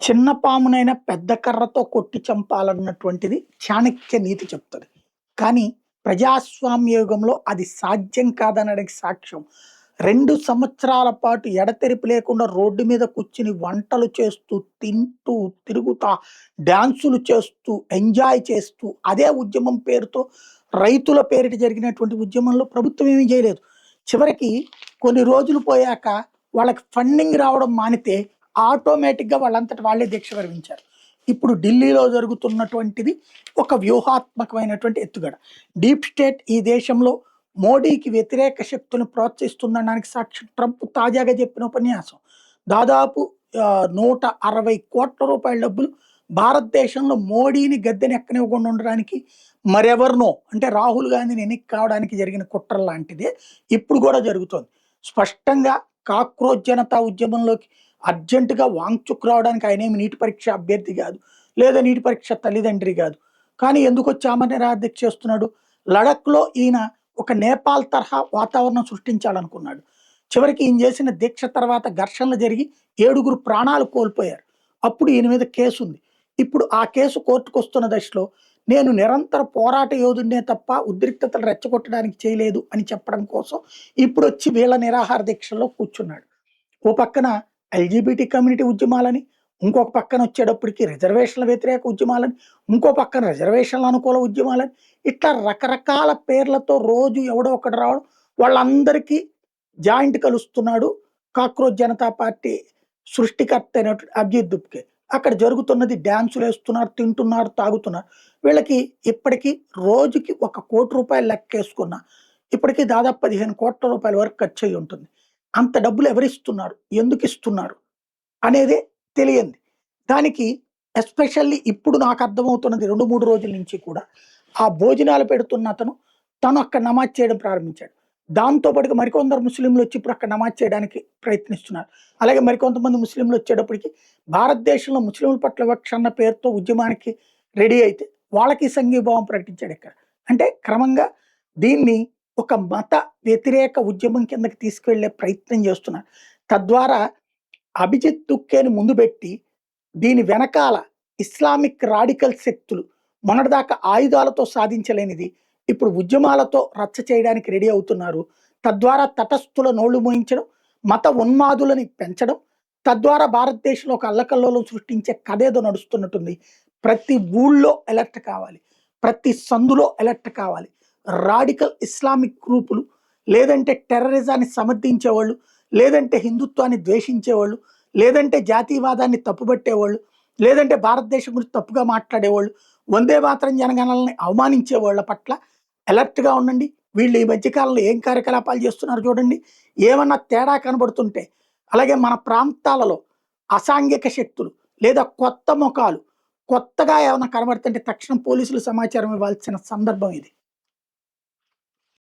చిన్న పామునైనా పెద్ద కర్రతో కొట్టి చంపాలన్నటువంటిది చాణక్య నీతి చెప్తది. కానీ ప్రజాస్వామ్య యుగంలో అది సాధ్యం కాదనడానికి సాక్ష్యం 2 సంవత్సరాల పాటు ఎడతెరిపి లేకుండా రోడ్డు మీద కూర్చుని వంటలు చేస్తూ, తింటూ, తిరుగుతా, డాన్సులు చేస్తూ, ఎంజాయ్ చేస్తూ అదే ఉద్యమం పేరుతో రైతుల పేరిట జరిగినటువంటి ఉద్యమంలో ప్రభుత్వం ఏమీ చేయలేదు. చివరికి కొన్ని రోజులు పోయాక వాళ్ళకి ఫండింగ్ రావడం మానితే ఆటోమేటిక్‌గా వాళ్ళంతట వాళ్ళే దీక్ష విరమించారు. ఇప్పుడు ఢిల్లీలో జరుగుతున్నటువంటిది ఒక వ్యూహాత్మకమైనటువంటి ఎత్తుగడ. డీప్ స్టేట్ ఈ దేశంలో మోడీకి వ్యతిరేక శక్తులను ప్రోత్సహిస్తుందనడానికి సాక్ష్యం ట్రంప్ తాజాగా చెప్పిన ఉపన్యాసం. దాదాపు 160,00,00,000 డబ్బులు భారతదేశంలో మోడీని గద్దెనెక్కనివ్వకుండా ఉండడానికి మరెవరినో అంటే రాహుల్ గాంధీని ఎన్నిక కావడానికి జరిగిన కుట్ర లాంటిదే ఇప్పుడు కూడా జరుగుతోంది. స్పష్టంగా కాక్రోచ్ జనతా ఉద్యమంలోకి అర్జెంటుగా వాంగ్చుక్ రావడానికి ఆయనేమి నీటి పరీక్ష అభ్యర్థి కాదు, లేదా నీటి పరీక్ష తల్లిదండ్రి కాదు. కానీ ఎందుకు వచ్చి ఆమరణ నిరాదీక్ష చేస్తున్నాడు? లడఖ్లో ఈయన ఒక నేపాల్ తరహా వాతావరణం సృష్టించాలనుకున్నాడు. చివరికి ఈయన చేసిన దీక్ష తర్వాత ఘర్షణలు జరిగి 7 ప్రాణాలు కోల్పోయారు. అప్పుడు ఈయన మీద కేసు ఉంది. ఇప్పుడు ఆ కేసు కోర్టుకు వస్తున్న దశలో నేను నిరంతర పోరాట యోధుడినే తప్ప ఉద్రిక్తతలు రెచ్చగొట్టడానికి చేయలేదు అని చెప్పడం కోసం ఇప్పుడు వచ్చి వీళ్ళ నిరాహార దీక్షల్లో కూర్చున్నాడు. ఓ పక్కన ఎల్‌జీబీటీ కమ్యూనిటీ ఉద్యమాలని, ఇంకొక పక్కన వచ్చేటప్పటికి రిజర్వేషన్ల వ్యతిరేక ఉద్యమాలని, ఇంకో పక్కన రిజర్వేషన్ల అనుకూల ఉద్యమాలని, ఇట్లా రకరకాల పేర్లతో రోజు ఎవడో ఒకడు రావడం, వాళ్ళందరికీ జాయింట్ కలుస్తున్నాడు కాక్రోచ్ జనతా పార్టీ సృష్టికర్త అయినటువంటి అభిజిత్ దుబే. అక్కడ జరుగుతున్నది డాన్సులేస్తున్నారు, తింటున్నారు, తాగుతున్నారు. వీళ్ళకి ఇప్పటికి రోజుకి ₹1,00,00,000 లెక్కేసుకున్న ఇప్పటికి దాదాపు ₹15,00,00,000 వరకు ఖర్చు అయ్యి ఉంటుంది. అంత డబ్బులు ఎవరిస్తున్నారు? ఎందుకు ఇస్తున్నారు? అనేదే తెలియంది. దానికి ఎస్పెషల్లీ ఇప్పుడు నాకు అర్థమవుతున్నది 2, 3 రోజుల నుంచి కూడా ఆ భోజనాలు పెడుతున్న అతను తను అక్కడ నమాజ్ చేయడం ప్రారంభించాడు. దాంతో పాటుగా మరికొందరు ముస్లింలు వచ్చి ఇప్పుడు అక్కడ నమాజ్ చేయడానికి ప్రయత్నిస్తున్నారు. అలాగే మరికొంతమంది ముస్లింలు వచ్చేటప్పటికి భారతదేశంలో ముస్లింల పట్ల వివక్ష అన్న పేరుతో ఉద్యమానికి రెడీ అయితే వాళ్ళకి సంఘీభావం ప్రకటించాడు ఇక్కడ. అంటే క్రమంగా దీన్ని ఒక మత వ్యతిరేక ఉద్యమం కిందకి తీసుకెళ్లే ప్రయత్నం చేస్తున్నారు. తద్వారా అభిజిత్ దుక్కేని ముందు పెట్టి దీని వెనకాల ఇస్లామిక్ రాడికల్ శక్తులు మొన్నటిదాకా ఆయుధాలతో సాధించలేనిది ఇప్పుడు ఉద్యమాలతో రచ్చ చేయడానికి రెడీ అవుతున్నారు. తద్వారా తటస్థుల నోళ్లు మోయించడం, మత ఉన్మాదులని పెంచడం, తద్వారా భారతదేశంలో ఒక అల్లకల్లోలం సృష్టించే కథేదో నడుస్తున్నట్టుంది. ప్రతి ఊళ్ళో ఎలర్ట్ కావాలి, ప్రతి సందులో ఎలర్ట్ కావాలి. రాడికల్ ఇస్లామిక్ గ్రూపులు, లేదంటే టెర్రరిజాన్ని సమర్థించేవాళ్ళు, లేదంటే హిందుత్వాన్ని ద్వేషించేవాళ్ళు, లేదంటే జాతీయవాదాన్ని తప్పుబట్టేవాళ్ళు, లేదంటే భారతదేశం గురించి తప్పుగా మాట్లాడేవాళ్ళు, వందే మాతరం జనగణనల్ని అవమానించే వాళ్ళ పట్ల అలర్ట్‌గా ఉండండి. వీళ్ళు ఈ మధ్యకాలంలో ఏం కార్యకలాపాలు చేస్తున్నారు చూడండి. ఏమన్నా తేడా కనబడుతుంటే, అలాగే మన ప్రాంతాలలో అసాంఘిక శక్తులు లేదా కొత్త ముఖాలు కొత్తగా ఏమన్నా కనబడుతుంటే తక్షణం పోలీసులు సమాచారం ఇవ్వాల్సిన సందర్భం ఇది.